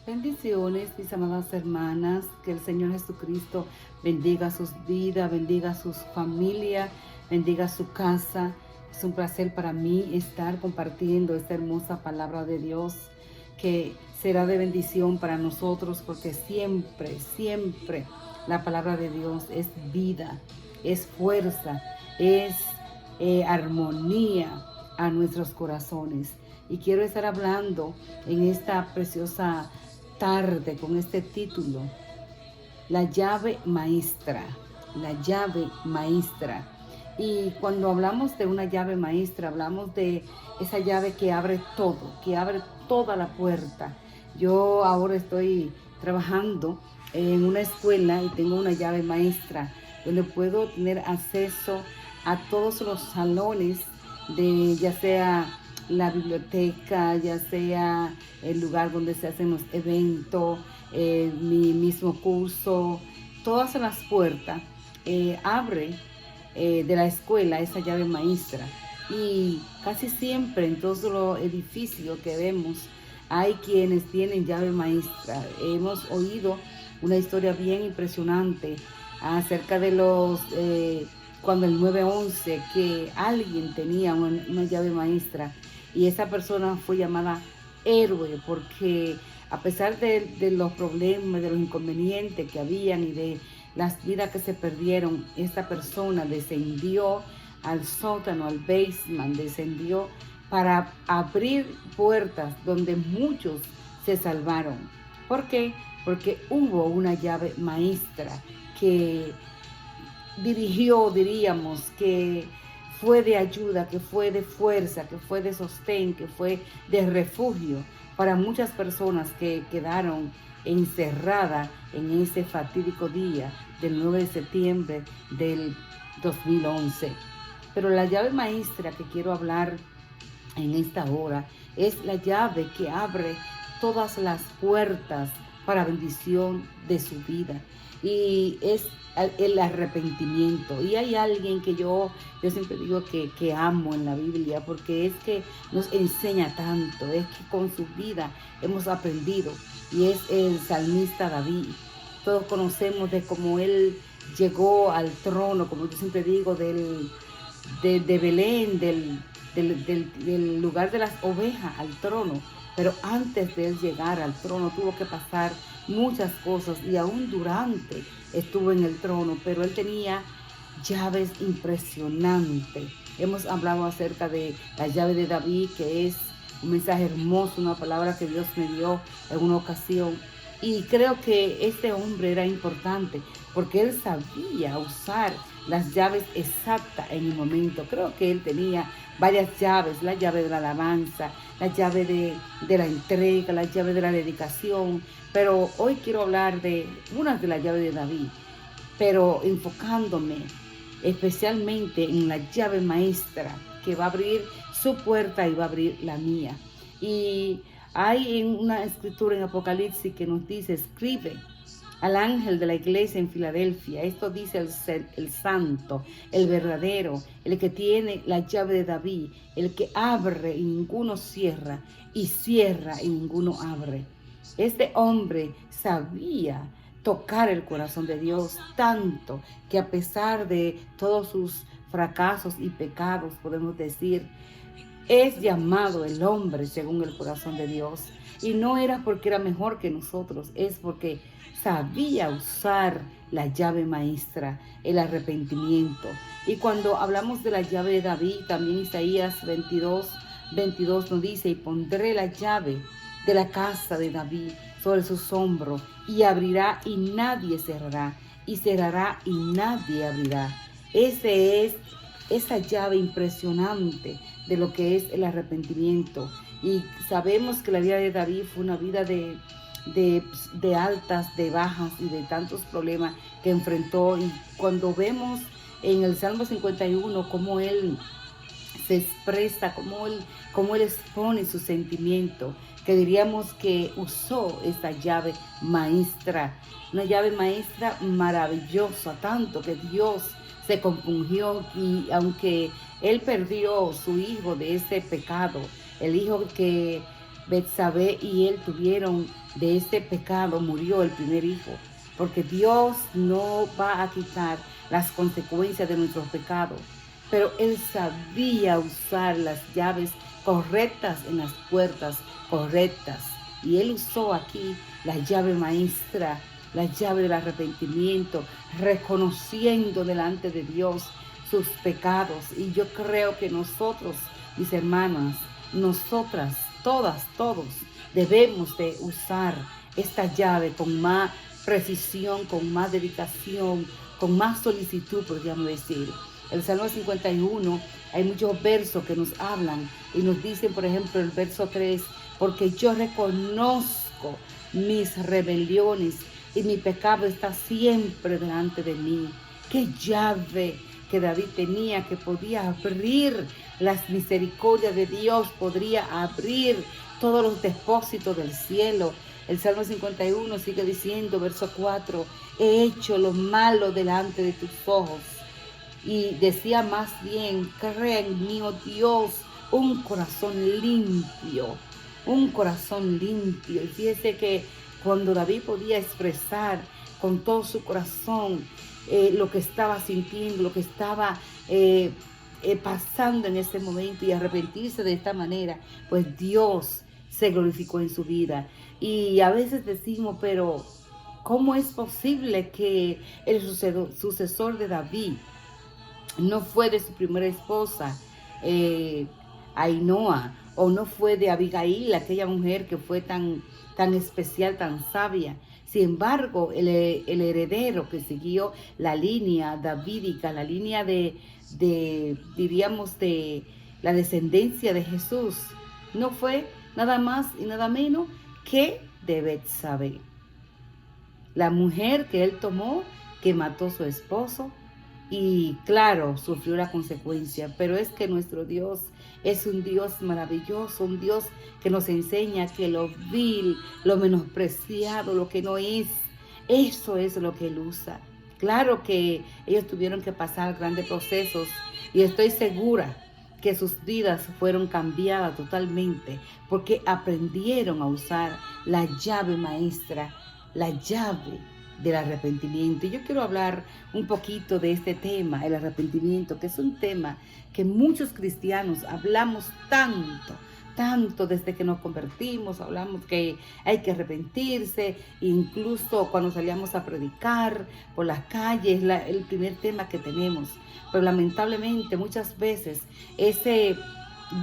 Bendiciones, mis amadas hermanas, que el Señor Jesucristo bendiga sus vidas, bendiga sus familias, bendiga su casa. Es un placer para mí estar compartiendo esta hermosa palabra de Dios que será de bendición para nosotros porque siempre la palabra de Dios es vida, es fuerza, es armonía a nuestros corazones. Y quiero estar hablando en esta preciosa tarde con este título, la llave maestra, la llave maestra. Y cuando hablamos de una llave maestra, hablamos de esa llave que abre todo, que abre toda la puerta. Yo ahora estoy trabajando en una escuela y tengo una llave maestra donde puedo tener acceso a todos los salones de ya sea la biblioteca, ya sea el lugar donde se hacen los eventos, mi mismo curso, todas las puertas abre de la escuela esa llave maestra. Y casi siempre en todos los edificios que vemos hay quienes tienen llave maestra. Hemos oído una historia bien impresionante acerca de los cuando el 9/11, que alguien tenía una llave maestra y esa persona fue llamada héroe porque a pesar de los problemas, de los inconvenientes que habían y de las vidas que se perdieron, esta persona descendió al sótano, al basement, descendió para abrir puertas donde muchos se salvaron. ¿Por qué? Porque hubo una llave maestra que dirigió, diríamos, que fue de ayuda, que fue de fuerza, que fue de sostén, que fue de refugio para muchas personas que quedaron encerradas en ese fatídico día del 9 de septiembre del 2011. Pero la llave maestra que quiero hablar en esta hora es la llave que abre todas las puertas para bendición de su vida. Y es el arrepentimiento. Y hay alguien que yo siempre digo que amo en la Biblia porque es que nos enseña tanto, es que con su vida hemos aprendido. Y es el salmista David. Todos conocemos de cómo él llegó al trono, como yo siempre digo, de Belén, del lugar de las ovejas al trono. Pero antes de él llegar al trono tuvo que pasar muchas cosas y aún durante estuvo en el trono, pero él tenía llaves impresionantes. Hemos hablado acerca de la llave de David, que es un mensaje hermoso, una palabra que Dios me dio en una ocasión. Y creo que este hombre era importante porque él sabía usar las llaves exactas en el momento. Creo que él tenía varias llaves, la llave de la alabanza, la llave de la entrega, la llave de la dedicación. Pero hoy quiero hablar de una de las llaves de David, pero enfocándome especialmente en la llave maestra que va a abrir su puerta y va a abrir la mía. Y hay en una escritura en Apocalipsis que nos dice: escribe al ángel de la iglesia en Filadelfia. Esto dice el santo, el verdadero, el que tiene la llave de David, el que abre y ninguno cierra, y cierra y ninguno abre. Este hombre sabía tocar el corazón de Dios tanto que a pesar de todos sus fracasos y pecados, podemos decir, es llamado el hombre según el corazón de Dios. Y no era porque era mejor que nosotros, es porque sabía usar la llave maestra, el arrepentimiento. Y cuando hablamos de la llave de David, también Isaías 22 nos dice: y pondré la llave de la casa de David sobre sus hombros, y abrirá y nadie cerrará, y cerrará y nadie abrirá. Esa llave impresionante de lo que es el arrepentimiento. Y sabemos que la vida de David fue una vida de altas, de bajas y de tantos problemas que enfrentó. Y cuando vemos en el Salmo 51 cómo él se expresa, cómo él expone sus sentimientos, que diríamos que usó esta llave maestra, una llave maestra maravillosa, tanto que Dios se compungió. Y aunque él perdió su hijo de ese pecado, el hijo que Betsabé y él tuvieron de este pecado, murió el primer hijo, porque Dios no va a quitar las consecuencias de nuestros pecados, pero él sabía usar las llaves correctas en las puertas correctas, y él usó aquí la llave maestra, la llave del arrepentimiento, reconociendo delante de Dios sus pecados. Y yo creo que nosotros, mis hermanas, nosotras, todos, debemos de usar esta llave con más precisión, con más dedicación, con más solicitud, podríamos decir. El Salmo 51, hay muchos versos que nos hablan y nos dicen, por ejemplo, el verso 3, porque yo reconozco mis rebeliones y mi pecado está siempre delante de mí. Qué llave que David tenía, que podía abrir las misericordias de Dios, podría abrir todos los depósitos del cielo. El Salmo 51 sigue diciendo, verso 4, he hecho lo malo delante de tus ojos. Y decía más bien, crea en mí, oh Dios, un corazón limpio, un corazón limpio. Y fíjese que cuando David podía expresar con todo su corazón lo que estaba sintiendo, lo que estaba pasando en ese momento, y arrepentirse de esta manera, pues Dios se glorificó en su vida. Y a veces decimos, pero ¿cómo es posible que el sucesor de David no fue de su primera esposa, Ainhoa, o no fue de Abigail, aquella mujer que fue tan especial, tan sabia? Sin embargo, el heredero que siguió la línea davídica, la línea diríamos, de la descendencia de Jesús, no fue nada más y nada menos que de Betsabé, la mujer que él tomó, que mató a su esposo. Y claro, sufrió la consecuencia, pero es que nuestro Dios es un Dios maravilloso, un Dios que nos enseña que lo vil, lo menospreciado, lo que no es, eso es lo que Él usa. Claro que ellos tuvieron que pasar grandes procesos y estoy segura que sus vidas fueron cambiadas totalmente porque aprendieron a usar la llave maestra, la llave del arrepentimiento. Y yo quiero hablar un poquito de este tema, el arrepentimiento, que es un tema que muchos cristianos hablamos tanto desde que nos convertimos, hablamos que hay que arrepentirse, incluso cuando salíamos a predicar por las calles, el primer tema que tenemos. Pero lamentablemente muchas veces ese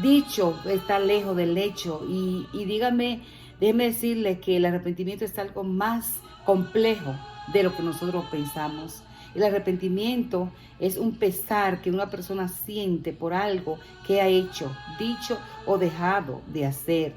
dicho está lejos del hecho, y déjeme decirle que el arrepentimiento es algo más complejo de lo que nosotros pensamos. El arrepentimiento es un pesar que una persona siente por algo que ha hecho, dicho o dejado de hacer.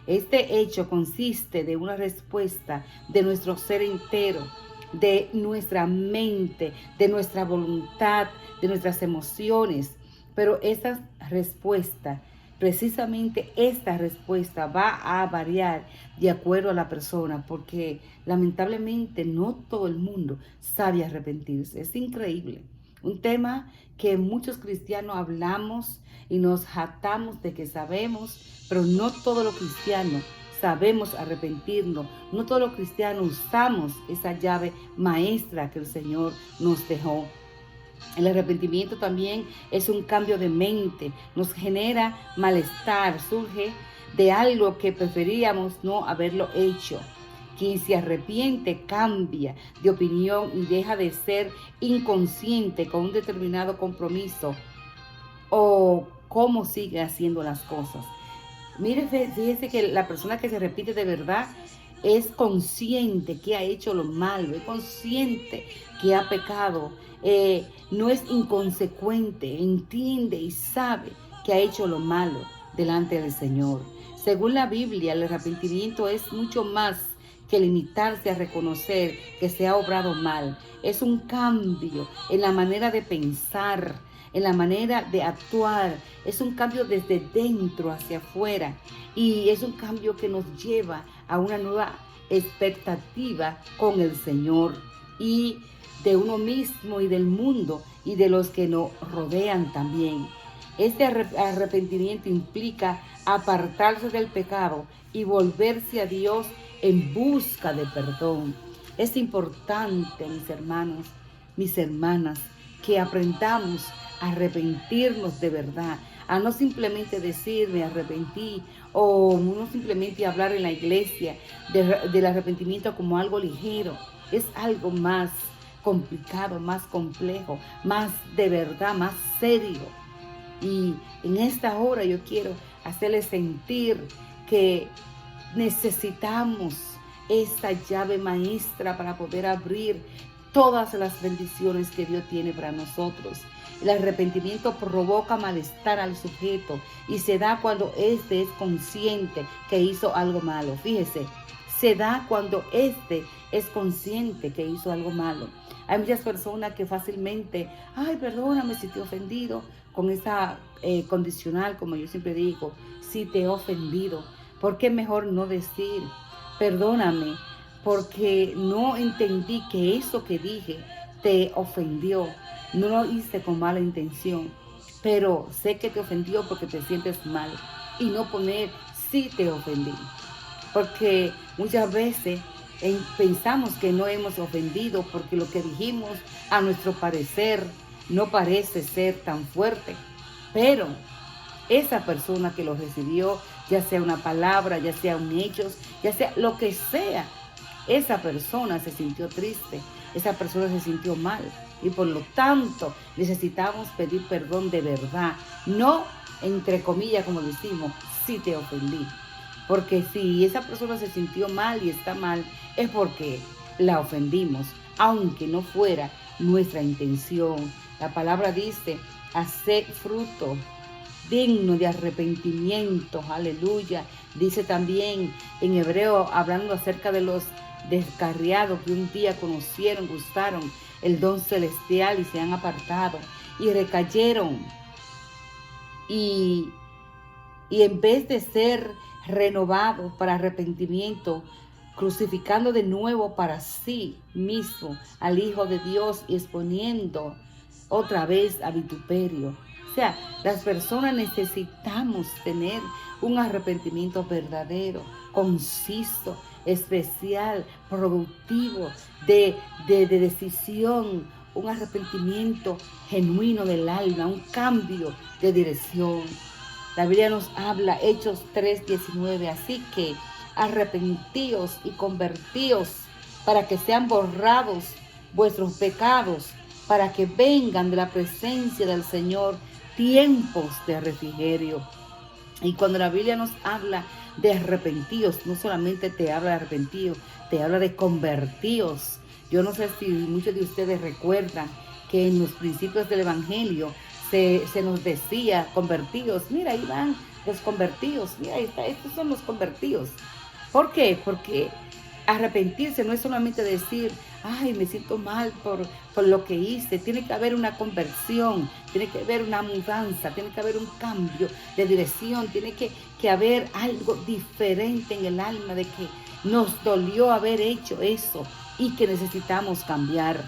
Este hecho consiste de una respuesta de nuestro ser entero, de nuestra mente, de nuestra voluntad, de nuestras emociones. Pero esta respuesta, precisamente esta respuesta, va a variar de acuerdo a la persona, porque lamentablemente no todo el mundo sabe arrepentirse. Es increíble. Un tema que muchos cristianos hablamos y nos jactamos de que sabemos, pero no todos los cristianos sabemos arrepentirnos. No todos los cristianos usamos esa llave maestra que el Señor nos dejó. El arrepentimiento también es un cambio de mente, nos genera malestar, surge de algo que preferíamos no haberlo hecho. Quien se arrepiente cambia de opinión y deja de ser inconsciente con un determinado compromiso o cómo sigue haciendo las cosas. Mire, fíjese que la persona que se repite de verdad es consciente que ha hecho lo malo, es consciente que ha pecado, no es inconsecuente, entiende y sabe que ha hecho lo malo delante del Señor. Según la Biblia, el arrepentimiento es mucho más que limitarse a reconocer que se ha obrado mal. Es un cambio en la manera de pensar, en la manera de actuar. Es un cambio desde dentro hacia afuera, y es un cambio que nos lleva a una nueva expectativa con el Señor y de uno mismo y del mundo y de los que nos rodean también. Este arrepentimiento implica apartarse del pecado y volverse a Dios en busca de perdón. Es importante, mis hermanos, mis hermanas, que aprendamos a arrepentirnos de verdad, a no simplemente decir me arrepentí o no simplemente hablar en la iglesia del arrepentimiento como algo ligero. Es algo más complicado, más complejo, más de verdad, más serio. Y en esta hora yo quiero hacerles sentir que necesitamos esta llave maestra para poder abrir todas las bendiciones que Dios tiene para nosotros. El arrepentimiento provoca malestar al sujeto y se da cuando éste es consciente que hizo algo malo. Fíjese, se da cuando éste es consciente que hizo algo malo. Hay muchas personas que fácilmente, ay, perdóname si te he ofendido, con esa condicional, como yo siempre digo, si te he ofendido. ¿Por qué mejor no decir, perdóname, porque no entendí que eso que dije te ofendió? No lo hice con mala intención, pero sé que te ofendió porque te sientes mal. Y no poner, sí te ofendí. Porque muchas veces pensamos que no hemos ofendido porque lo que dijimos a nuestro parecer no parece ser tan fuerte. Pero esa persona que lo recibió, ya sea una palabra, ya sea un hecho, ya sea lo que sea, esa persona se sintió triste, esa persona se sintió mal. Y por lo tanto necesitamos pedir perdón de verdad, no entre comillas como decimos, si te ofendí. Porque si esa persona se sintió mal y está mal, es porque la ofendimos, aunque no fuera nuestra intención. La palabra dice, haced fruto digno de arrepentimiento, aleluya. Dice también en hebreo, hablando acerca de los descarriados que un día conocieron, gustaron el don celestial y se han apartado y recayeron. Y en vez de ser renovados para arrepentimiento, crucificando de nuevo para sí mismo al Hijo de Dios y exponiendo otra vez a vituperio. O sea, las personas necesitamos tener un arrepentimiento verdadero, conciso, especial, productivo, de decisión, un arrepentimiento genuino del alma, un cambio de dirección. La Biblia nos habla, Hechos 3:19, así que arrepentíos y convertíos para que sean borrados vuestros pecados, para que vengan de la presencia del Señor tiempos de refrigerio. Y cuando la Biblia nos habla de arrepentíos, no solamente te habla de arrepentíos, te habla de convertíos. Yo no sé si muchos de ustedes recuerdan que en los principios del Evangelio se nos decía convertidos. Mira, ahí van los convertidos. Mira, ahí está, estos son los convertidos. ¿Por qué? Porque arrepentirse no es solamente decir, ay, me siento mal por lo que hice. Tiene que haber una conversión, tiene que haber una mudanza, tiene que haber un cambio de dirección, tiene que haber algo diferente en el alma de que nos dolió haber hecho eso y que necesitamos cambiar.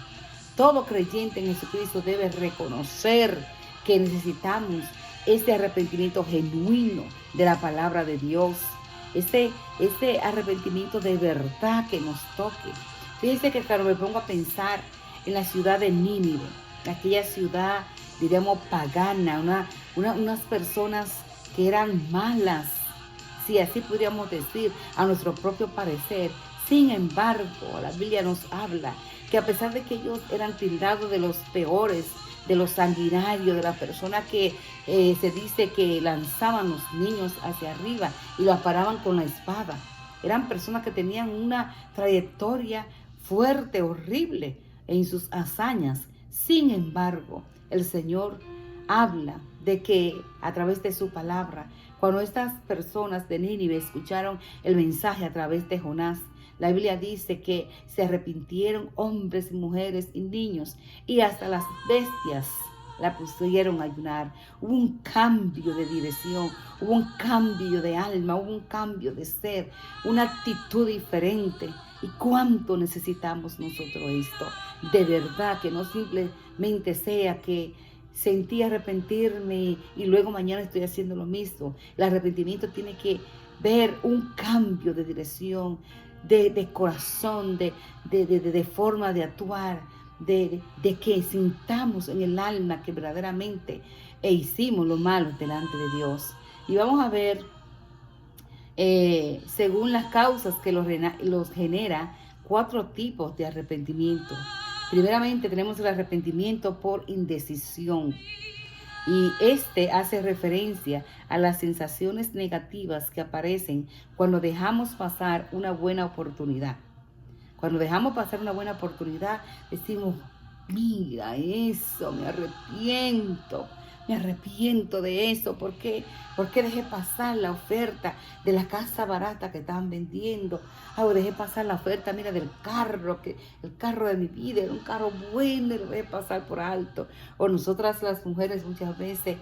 Todo creyente en Jesucristo debe reconocer que necesitamos este arrepentimiento genuino de la palabra de Dios. Este arrepentimiento de verdad que nos toque. Fíjense que claro, me pongo a pensar en la ciudad de Nínive, aquella ciudad, diríamos, pagana, unas personas que eran malas, si así podríamos decir, a nuestro propio parecer. Sin embargo, la Biblia nos habla que a pesar de que ellos eran tildados de los peores, de los sanguinarios, de las personas que se dice que lanzaban los niños hacia arriba y los paraban con la espada. Eran personas que tenían una trayectoria fuerte, horrible en sus hazañas. Sin embargo, el Señor habla de que a través de su palabra, cuando estas personas de Nínive escucharon el mensaje a través de Jonás, la Biblia dice que se arrepintieron hombres y mujeres y niños y hasta las bestias la pusieron a ayunar. Hubo un cambio de dirección, hubo un cambio de alma, hubo un cambio de ser, una actitud diferente. ¿Y cuánto necesitamos nosotros esto? De verdad, que no simplemente sea que sentí arrepentirme y luego mañana estoy haciendo lo mismo. El arrepentimiento tiene que ver un cambio de dirección, de corazón, de forma de actuar, de que sintamos en el alma que verdaderamente hicimos lo malo delante de Dios. Y vamos a ver, según las causas que los genera, 4 tipos de arrepentimiento. Primeramente tenemos el arrepentimiento por indecisión. Y este hace referencia a las sensaciones negativas que aparecen cuando dejamos pasar una buena oportunidad. Cuando dejamos pasar una buena oportunidad, decimos, mira eso, me arrepiento de eso. ¿Por qué? ¿Por qué dejé pasar la oferta de la casa barata que estaban vendiendo? O dejé pasar la oferta, mira, del carro, el carro de mi vida era un carro bueno y lo dejé pasar por alto. O nosotras las mujeres muchas veces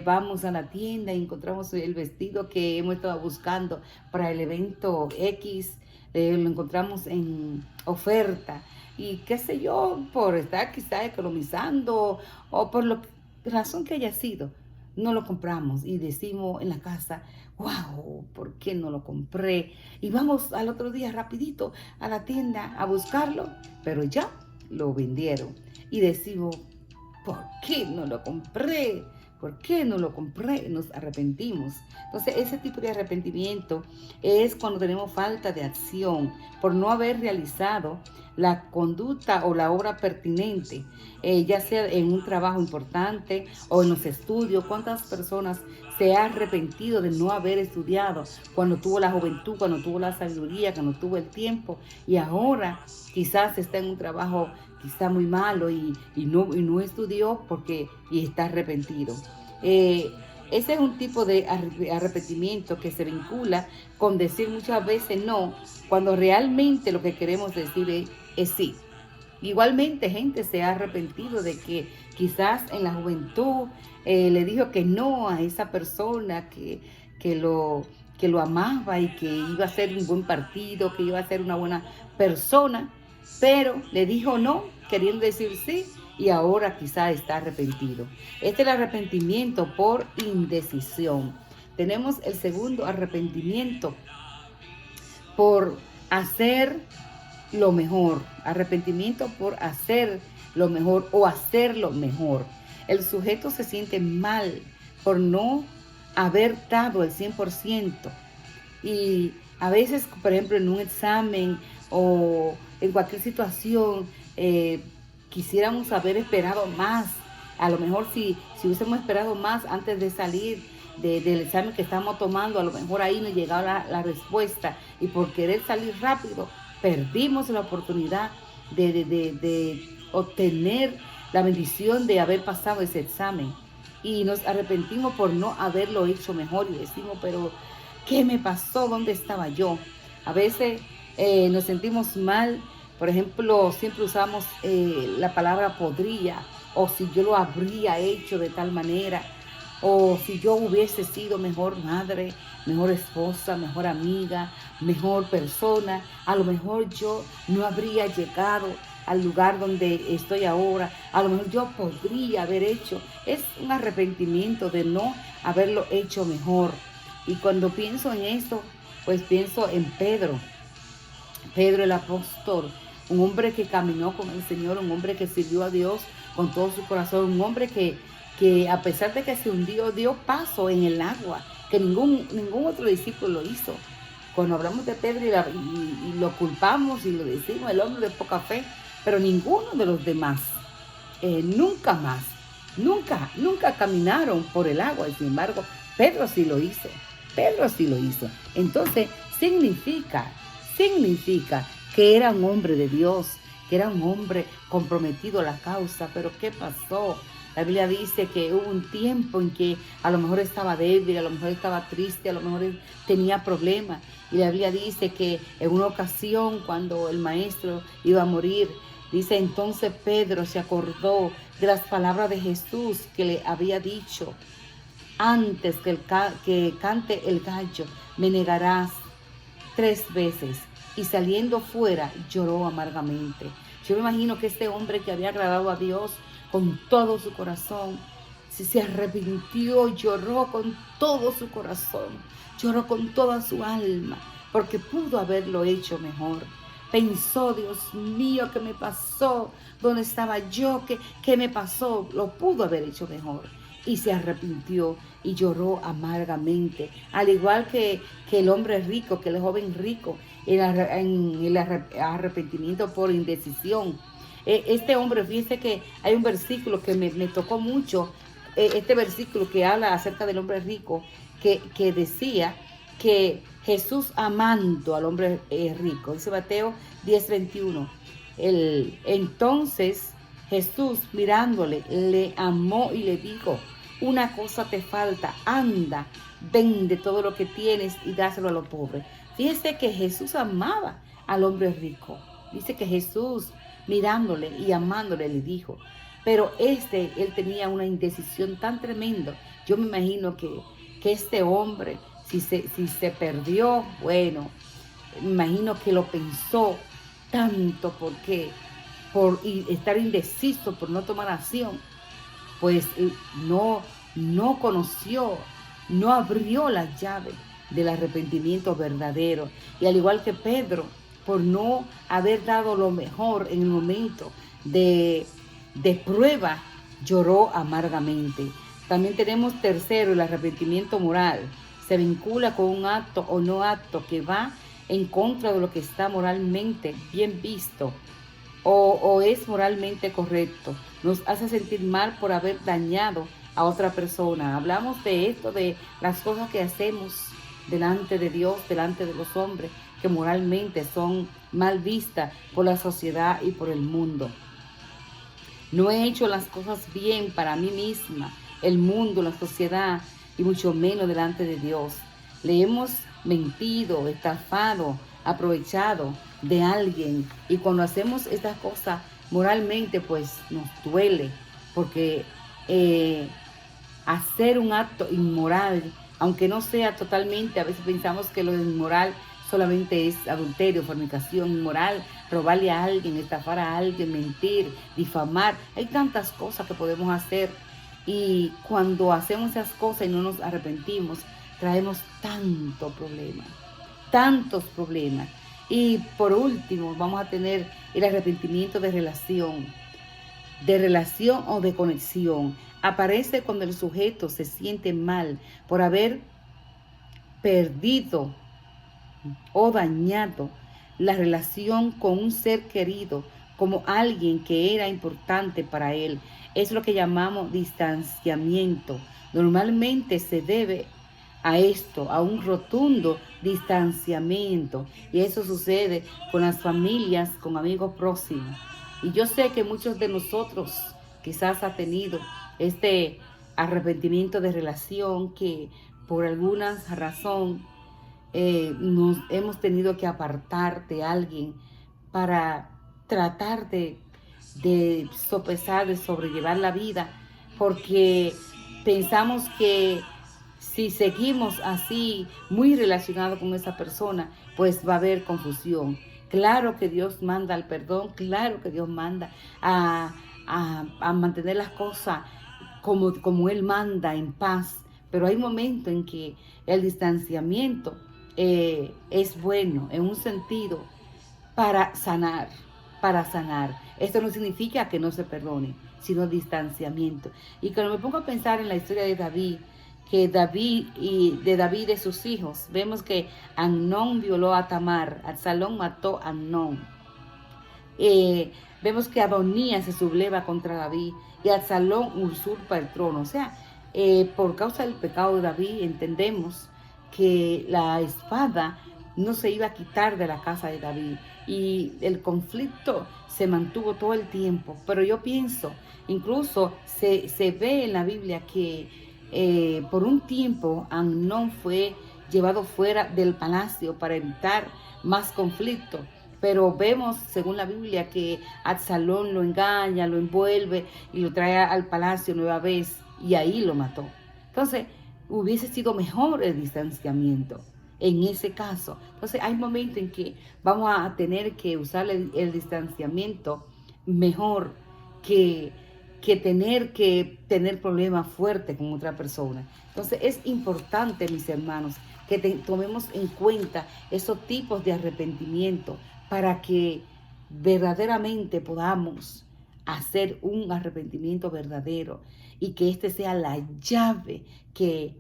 vamos a la tienda y encontramos el vestido que hemos estado buscando para el evento X, lo encontramos en oferta y qué sé yo, por estar quizá economizando o por la razón que haya sido, no lo compramos y decimos en la casa, wow, ¿por qué no lo compré? Y vamos al otro día rapidito a la tienda a buscarlo, pero ya lo vendieron y decimos, ¿por qué no lo compré? ¿Por qué no lo compré? Nos arrepentimos. Entonces, ese tipo de arrepentimiento es cuando tenemos falta de acción por no haber realizado la conducta o la obra pertinente, ya sea en un trabajo importante o en los estudios. ¿Cuántas personas se han arrepentido de no haber estudiado cuando tuvo la juventud, cuando tuvo la sabiduría, cuando tuvo el tiempo, y ahora quizás está en un trabajo quizá muy malo y no estudió y está arrepentido? Ese es un tipo de arrepentimiento que se vincula con decir muchas veces no, cuando realmente lo que queremos decir es sí. Igualmente, gente se ha arrepentido de que quizás en la juventud le dijo que no a esa persona que lo amaba y que iba a ser un buen partido, que iba a ser una buena persona, pero le dijo no, queriendo decir sí, y ahora quizá está arrepentido. Este es el arrepentimiento por indecisión. Tenemos el segundo arrepentimiento por hacer lo mejor. Arrepentimiento por hacer lo mejor o hacerlo mejor. El sujeto se siente mal por no haber dado el 100%. Y a veces, por ejemplo, en un examen o en cualquier situación, quisiéramos haber esperado más. A lo mejor si hubiésemos esperado más antes de salir del examen que estamos tomando, a lo mejor ahí nos llegaba la respuesta. Y por querer salir rápido, perdimos la oportunidad de obtener la bendición de haber pasado ese examen. Y nos arrepentimos por no haberlo hecho mejor y decimos, pero ¿qué me pasó? ¿Dónde estaba yo? A veces nos sentimos mal. Por ejemplo, siempre usamos la palabra podría, o si yo lo habría hecho de tal manera, o si yo hubiese sido mejor madre, mejor esposa, mejor amiga, mejor persona, a lo mejor yo no habría llegado al lugar donde estoy ahora, a lo mejor yo podría haber hecho. Es un arrepentimiento de no haberlo hecho mejor. Y cuando pienso en esto, pues pienso en Pedro el apóstol, un hombre que caminó con el Señor, un hombre que sirvió a Dios con todo su corazón, un hombre que a pesar de que se hundió, dio paso en el agua, que ningún otro discípulo lo hizo. Cuando hablamos de Pedro y lo culpamos y lo decimos, el hombre de poca fe, pero ninguno de los demás, nunca caminaron por el agua, y sin embargo, Pedro sí lo hizo. Entonces, significa que era un hombre de Dios, que era un hombre comprometido a la causa. Pero ¿qué pasó? La Biblia dice que hubo un tiempo en que a lo mejor estaba débil, a lo mejor estaba triste, a lo mejor tenía problemas. Y la Biblia dice que en una ocasión, cuando el maestro iba a morir, dice, entonces Pedro se acordó de las palabras de Jesús que le había dicho: antes que cante el gallo, me negarás 3 veces. Y saliendo fuera, lloró amargamente. Yo me imagino que este hombre que había agradado a Dios con todo su corazón. Si se arrepintió, lloró con todo su corazón, lloró con toda su alma, porque pudo haberlo hecho mejor. Pensó, Dios mío, ¿qué me pasó? ¿Dónde estaba yo? ¿Qué me pasó? Lo pudo haber hecho mejor. Y se arrepintió y lloró amargamente. Al igual que el hombre rico, que el joven rico, en el arrepentimiento por indecisión. Este hombre, fíjese que hay un versículo que me tocó mucho, este versículo que habla acerca del hombre rico, que decía que Jesús amando al hombre rico, dice Mateo 10:21, entonces Jesús mirándole, le amó y le dijo, una cosa te falta, anda, vende todo lo que tienes y dáselo a los pobres. Fíjese que Jesús amaba al hombre rico. Dice que Jesús mirándole y amándole le dijo, pero él tenía una indecisión tan tremenda. Yo me imagino que este hombre, si se perdió, bueno, me imagino que lo pensó tanto porque por estar indeciso, por no tomar acción, pues no conoció, no abrió la llave del arrepentimiento verdadero. Y al igual que Pedro, por no haber dado lo mejor en el momento de prueba, lloró amargamente. También tenemos tercero, el arrepentimiento moral. Se vincula con un acto o no acto que va en contra de lo que está moralmente bien visto o es moralmente correcto. Nos hace sentir mal por haber dañado a otra persona. Hablamos de esto, de las cosas que hacemos delante de Dios, delante de los hombres, que moralmente son mal vistas por la sociedad y por el mundo. No he hecho las cosas bien para mí misma, el mundo, la sociedad y mucho menos delante de Dios. Le hemos mentido, estafado, aprovechado de alguien, y cuando hacemos estas cosas moralmente pues nos duele, porque hacer un acto inmoral, aunque no sea totalmente, a veces pensamos que lo inmoral solamente es adulterio, fornicación, inmoral, robarle a alguien, estafar a alguien, mentir, difamar. Hay tantas cosas que podemos hacer, y cuando hacemos esas cosas y no nos arrepentimos, traemos tantos problemas. Y por último, vamos a tener el arrepentimiento de relación o de conexión. Aparece cuando el sujeto se siente mal por haber perdido o dañado la relación con un ser querido, como alguien que era importante para él. Es lo que llamamos distanciamiento. Normalmente se debe a esto, a un rotundo distanciamiento. Y eso sucede con las familias, con amigos próximos. Y yo sé que muchos de nosotros quizás ha tenido este arrepentimiento de relación, que por alguna razón nos hemos tenido que apartar de alguien para tratar de sopesar, de sobrellevar la vida, porque pensamos que si seguimos así, muy relacionados con esa persona, pues va a haber confusión. Claro que Dios manda al perdón, claro que Dios manda a mantener las cosas como Él manda, en paz, pero hay momentos en que el distanciamiento es bueno en un sentido para sanar, Esto no significa que no se perdone, sino distanciamiento. Y cuando me pongo a pensar en la historia de David, David y de sus hijos, vemos que Amnón violó a Tamar, Absalón mató a Amnón. Vemos que Adonías se subleva contra David y Absalón usurpa el trono. O sea, por causa del pecado de David, entendemos que la espada no se iba a quitar de la casa de David, y el conflicto se mantuvo todo el tiempo. Pero yo pienso, incluso se ve en la Biblia que por un tiempo Amnón fue llevado fuera del palacio para evitar más conflicto. Pero vemos, según la Biblia, que Absalón lo engaña, lo envuelve y lo trae al palacio nueva vez, y ahí lo mató. Entonces, hubiese sido mejor el distanciamiento en ese caso. Entonces, hay momentos en que vamos a tener que usar el distanciamiento mejor que que tener problemas fuertes con otra persona. Entonces es importante, mis hermanos, que tomemos en cuenta esos tipos de arrepentimiento para que verdaderamente podamos hacer un arrepentimiento verdadero y que este sea la llave que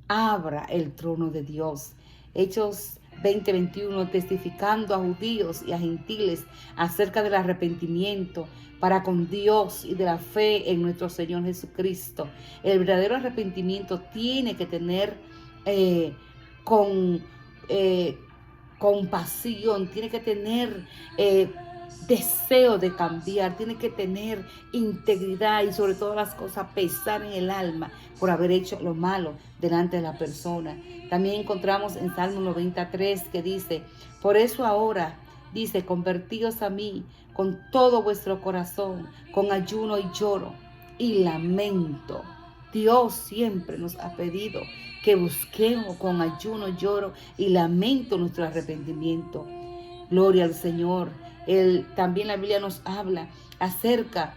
abra el trono de Dios. Hechos 20:21, testificando a judíos y a gentiles acerca del arrepentimiento para con Dios y de la fe en nuestro Señor Jesucristo. El verdadero arrepentimiento tiene que tener con compasión, tiene que tener deseo de cambiar, tiene que tener integridad y sobre todas las cosas pesar en el alma por haber hecho lo malo delante de la persona. También encontramos en Salmo 93 que dice, por eso ahora, dice, convertíos a mí con todo vuestro corazón, con ayuno y lloro y lamento. Dios siempre nos ha pedido que busquemos con ayuno, lloro y lamento nuestro arrepentimiento. Gloria al Señor. También la Biblia nos habla acerca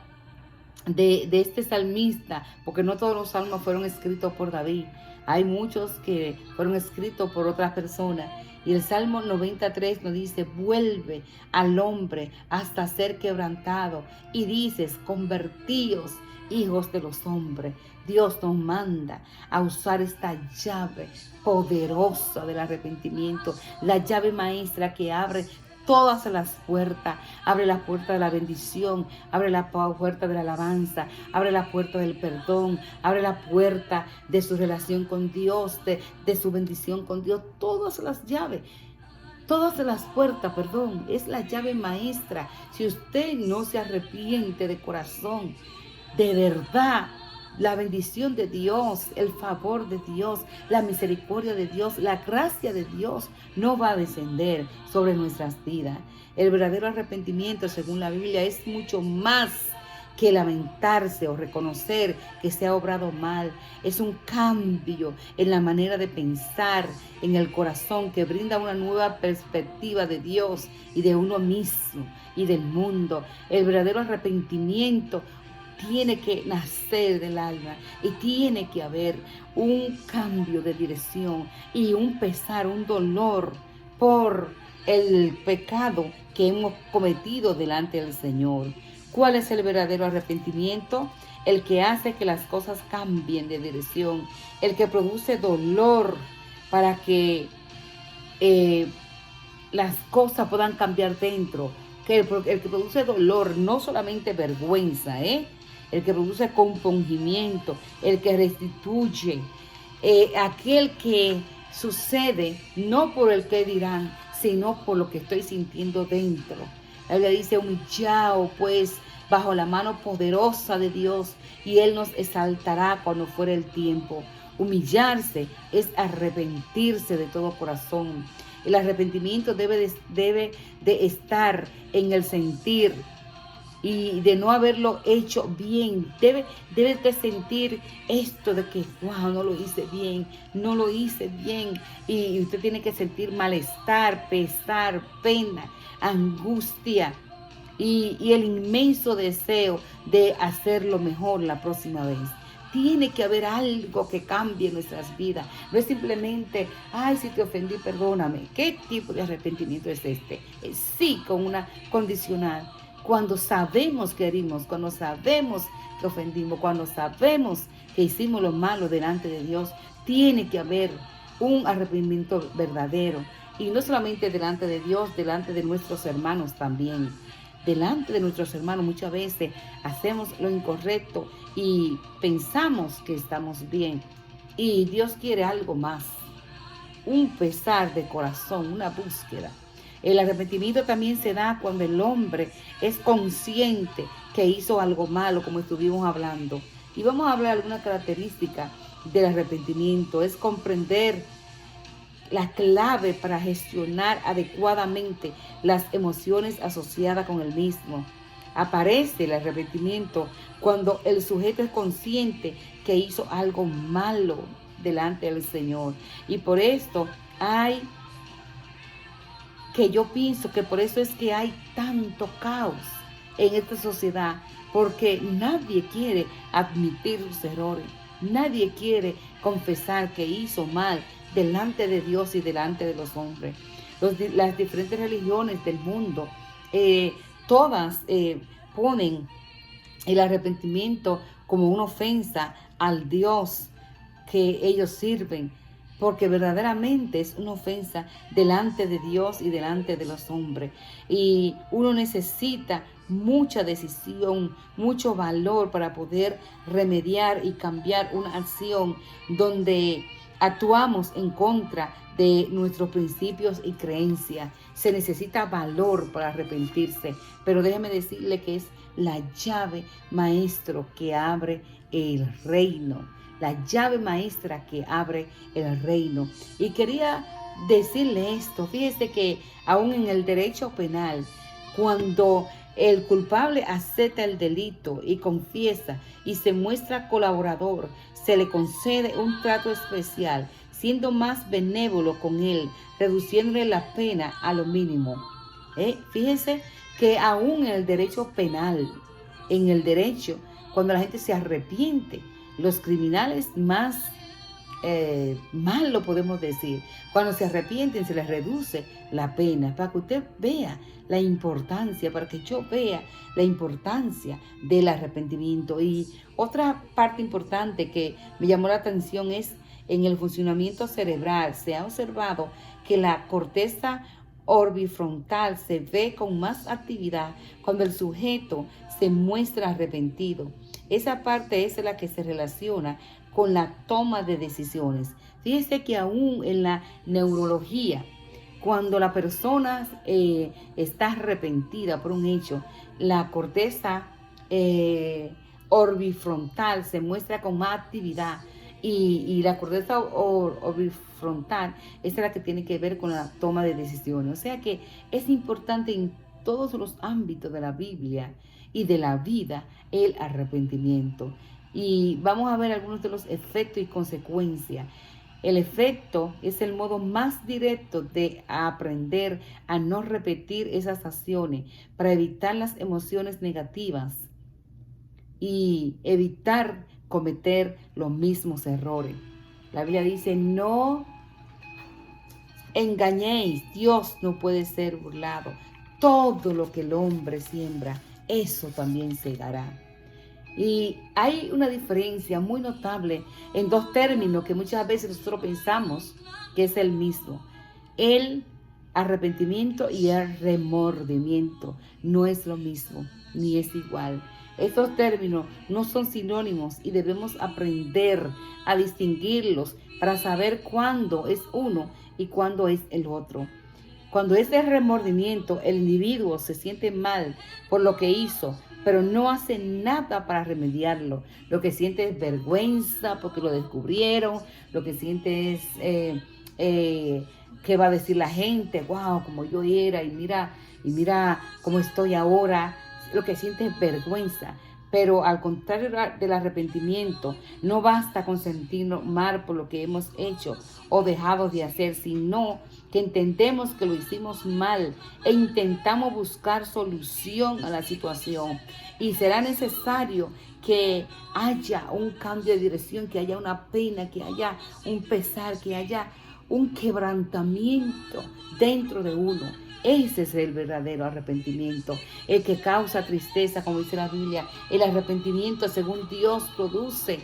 de este salmista, porque no todos los salmos fueron escritos por David. Hay muchos que fueron escritos por otras personas. Y el Salmo 93 nos dice, vuelve al hombre hasta ser quebrantado. Y dices, convertíos, hijos de los hombres. Dios nos manda a usar esta llave poderosa del arrepentimiento, la llave maestra que abre todas las puertas, abre la puerta de la bendición, abre la puerta de la alabanza, abre la puerta del perdón, abre la puerta de su relación con Dios, de su bendición con Dios, todas las llaves. Todas las puertas, es la llave maestra. Si usted no se arrepiente de corazón, de verdad, la bendición de Dios, el favor de Dios, la misericordia de Dios, la gracia de Dios no va a descender sobre nuestras vidas. El verdadero arrepentimiento, según la Biblia, es mucho más que lamentarse o reconocer que se ha obrado mal. Es un cambio en la manera de pensar, en el corazón, que brinda una nueva perspectiva de Dios y de uno mismo y del mundo. El verdadero arrepentimiento tiene que nacer del alma y tiene que haber un cambio de dirección y un pesar, un dolor por el pecado que hemos cometido delante del Señor. ¿Cuál es el verdadero arrepentimiento? El que hace que las cosas cambien de dirección, el que produce dolor para que las cosas puedan cambiar dentro, el que produce dolor, no solamente vergüenza, el que produce compungimiento, el que restituye, aquel que sucede no por el que dirán, sino por lo que estoy sintiendo dentro. La Biblia dice, humillaos pues bajo la mano poderosa de Dios y Él nos exaltará cuando fuere el tiempo. Humillarse es arrepentirse de todo corazón. El arrepentimiento debe de estar en el sentir y de no haberlo hecho bien. Debe de sentir esto de que, wow, no lo hice bien, no lo hice bien. Y usted tiene que sentir malestar, pesar, pena, angustia y el inmenso deseo de hacerlo mejor la próxima vez. Tiene que haber algo que cambie nuestras vidas. No es simplemente, ay, si te ofendí, perdóname. ¿Qué tipo de arrepentimiento es este? Sí, con una condicional. Cuando sabemos que herimos, cuando sabemos que ofendimos, cuando sabemos que hicimos lo malo delante de Dios, tiene que haber un arrepentimiento verdadero. Y no solamente delante de Dios, delante de nuestros hermanos también. Delante de nuestros hermanos muchas veces hacemos lo incorrecto y pensamos que estamos bien. Y Dios quiere algo más. Un pesar de corazón, una búsqueda. El arrepentimiento también se da cuando el hombre es consciente que hizo algo malo, como estuvimos hablando. Y vamos a hablar de alguna característica del arrepentimiento. Es comprender la clave para gestionar adecuadamente las emociones asociadas con el mismo. Aparece el arrepentimiento cuando el sujeto es consciente que hizo algo malo delante del Señor. Y por esto yo pienso que por eso es que hay tanto caos en esta sociedad, porque nadie quiere admitir sus errores. Nadie quiere confesar que hizo mal delante de Dios y delante de los hombres. Las diferentes religiones del mundo, todas ponen el arrepentimiento como una ofensa al Dios que ellos sirven, porque verdaderamente es una ofensa delante de Dios y delante de los hombres. Y uno necesita mucha decisión, mucho valor para poder remediar y cambiar una acción donde actuamos en contra de nuestros principios y creencias. Se necesita valor para arrepentirse, pero déjeme decirle que es la llave maestra que abre el reino. La llave maestra que abre el reino. Y quería decirle esto. Fíjese que aún en el derecho penal, cuando el culpable acepta el delito y confiesa y se muestra colaborador, se le concede un trato especial, siendo más benévolo con él, reduciéndole la pena a lo mínimo. Fíjense que aún en el derecho penal, en el derecho, cuando la gente se arrepiente, los criminales más mal lo podemos decir, cuando se arrepienten se les reduce la pena, para que usted vea la importancia, para que yo vea la importancia del arrepentimiento. Y otra parte importante que me llamó la atención es en el funcionamiento cerebral. Se ha observado que la corteza orbifrontal se ve con más actividad cuando el sujeto se muestra arrepentido. Esa parte es la que se relaciona con la toma de decisiones. Fíjese que aún en la neurología, cuando la persona está arrepentida por un hecho, la corteza orbifrontal se muestra con más actividad. Y la corteza orbifrontal es la que tiene que ver con la toma de decisiones. O sea que es importante en todos los ámbitos de la Biblia y de la vida el arrepentimiento. Y vamos a ver algunos de los efectos y consecuencias. El efecto es el modo más directo de aprender a no repetir esas acciones para evitar las emociones negativas y evitar cometer los mismos errores. La Biblia dice, no engañéis, Dios no puede ser burlado. Todo lo que el hombre siembra, eso también segará. Y hay una diferencia muy notable en dos términos que muchas veces nosotros pensamos que es el mismo. El arrepentimiento y el remordimiento no es lo mismo, ni es igual. Estos términos no son sinónimos y debemos aprender a distinguirlos para saber cuándo es uno y cuándo es el otro. Cuando es el remordimiento, el individuo se siente mal por lo que hizo, pero no hace nada para remediarlo. Lo que siente es vergüenza porque lo descubrieron, lo que siente es qué va a decir la gente, wow, como yo era y mira cómo estoy ahora. Lo que siente es vergüenza. Pero al contrario del arrepentimiento, no basta con sentirnos mal por lo que hemos hecho o dejado de hacer, sino que entendemos que lo hicimos mal e intentamos buscar solución a la situación. Y será necesario que haya un cambio de dirección, que haya una pena, que haya un pesar, que haya un quebrantamiento dentro de uno. Ese es el verdadero arrepentimiento, el que causa tristeza, como dice la Biblia. El arrepentimiento, según Dios, produce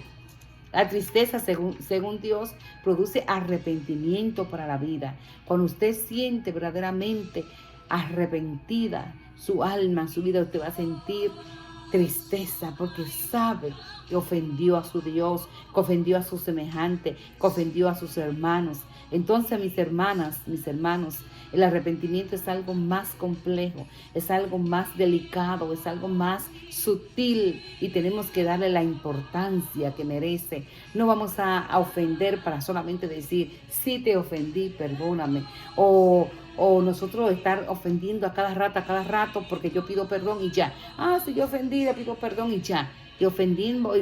la tristeza, según Dios, produce arrepentimiento para la vida. Cuando usted siente verdaderamente arrepentida su alma, su vida, usted va a sentir tristeza porque sabe que ofendió a su Dios, que ofendió a sus semejantes, que ofendió a sus hermanos. Entonces, mis hermanas, mis hermanos, el arrepentimiento es algo más complejo, es algo más delicado, es algo más sutil y tenemos que darle la importancia que merece. No vamos a ofender para solamente decir, sí te ofendí, perdóname, o nosotros estar ofendiendo a cada rato porque yo pido perdón y ya. Si yo ofendí, le pido perdón y ya. Y ofendimos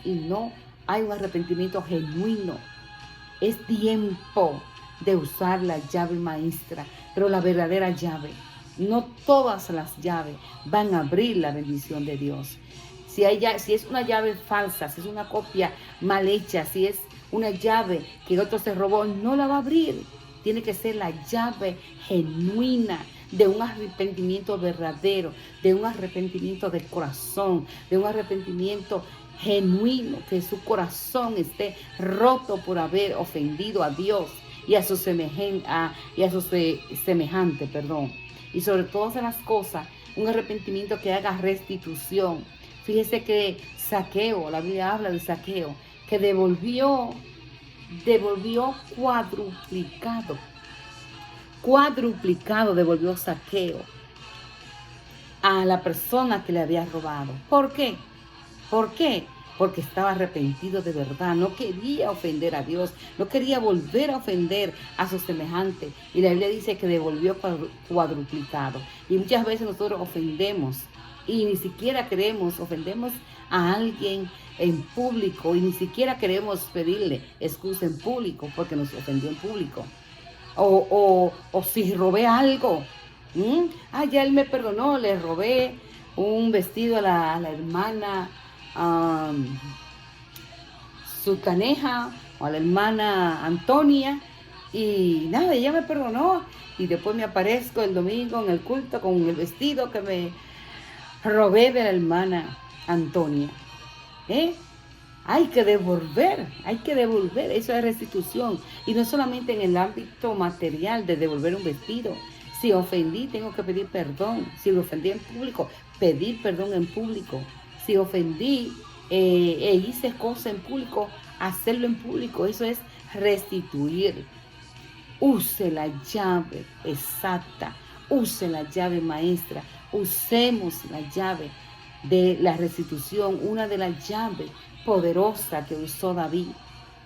y no hay un arrepentimiento genuino. Es tiempo de usar la llave maestra, pero la verdadera llave. No todas las llaves van a abrir la bendición de Dios. Si es una llave falsa, si es una copia mal hecha, si es una llave que otro se robó, no la va a abrir. Tiene que ser la llave genuina de un arrepentimiento verdadero, de un arrepentimiento del corazón, de un arrepentimiento genuino, que su corazón esté roto por haber ofendido a Dios y a su semejante, perdón. Y sobre todas las cosas, un arrepentimiento que haga restitución. Fíjese que Zaqueo, la Biblia habla de Zaqueo, que devolvió cuadruplicado devolvió Zaqueo a la persona que le había robado. ¿Por qué? ¿Por qué? Porque estaba arrepentido de verdad, no quería ofender a Dios, no quería volver a ofender a su semejante. Y la Biblia dice que devolvió cuadruplicado. Y muchas veces nosotros ofendemos y ni siquiera queremos, ofendemos a alguien en público y ni siquiera queremos pedirle excusa en público porque nos ofendió en público. O si robé algo. Ya él me perdonó, le robé un vestido a la hermana Sultaneja o a la hermana Antonia y nada, ella me perdonó y después me aparezco el domingo en el culto con el vestido que me robé de la hermana Antonia. Hay que devolver, eso es restitución. Y no solamente en el ámbito material de devolver un vestido. Si ofendí, tengo que pedir perdón. Si lo ofendí en público, pedir perdón en público. Si ofendí e hice cosas en público, hacerlo en público. Eso es restituir. Use la llave exacta, use la llave maestra, usemos la llave de la restitución. Una de las llaves poderosas que usó David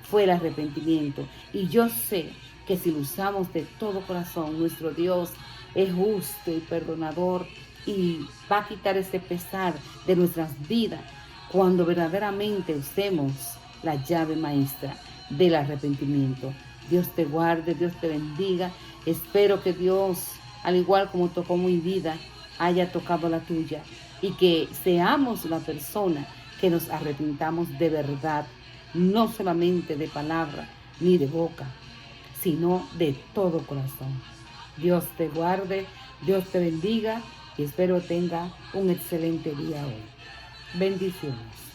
fue el arrepentimiento. Y yo sé que si lo usamos de todo corazón, nuestro Dios es justo y perdonador y va a quitar ese pesar de nuestras vidas cuando verdaderamente usemos la llave maestra del arrepentimiento. Dios te guarde, Dios te bendiga. Espero que Dios, al igual como tocó mi vida, haya tocado la tuya y que seamos la persona que nos arrepintamos de verdad, no solamente de palabra ni de boca, sino de todo corazón. Dios te guarde, Dios te bendiga y espero tenga un excelente día hoy. Bendiciones.